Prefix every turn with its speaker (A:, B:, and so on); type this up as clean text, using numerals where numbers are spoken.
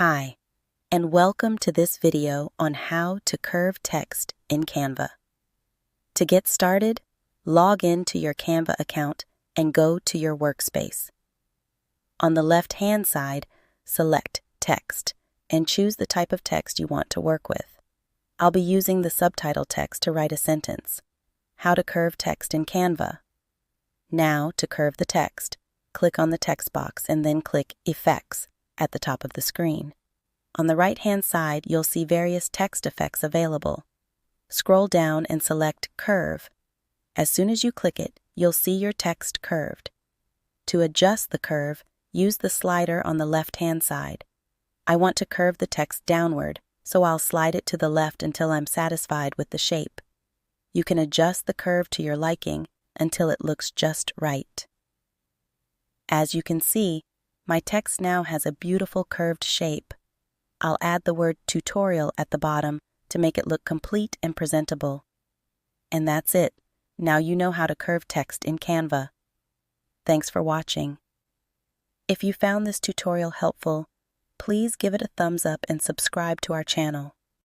A: Hi, and welcome to this video on how to curve text in Canva. To get started, log in to your Canva account and go to your workspace. On the left-hand side, select Text and choose the type of text you want to work with. I'll be using the subtitle text to write a sentence. How to curve text in Canva. Now, to curve the text, click on the text box and then click Effects at the top of the screen. On the right-hand side, you'll see various text effects available. Scroll down and select Curve. As soon as you click it, you'll see your text curved. To adjust the curve, use the slider on the left-hand side. I want to curve the text downward, so I'll slide it to the left until I'm satisfied with the shape. You can adjust the curve to your liking until it looks just right. As you can see, my text now has a beautiful curved shape. I'll add the word tutorial at the bottom to make it look complete and presentable. And that's it. Now you know how to curve text in Canva. Thanks for watching. If you found this tutorial helpful, please give it a thumbs up and subscribe to our channel.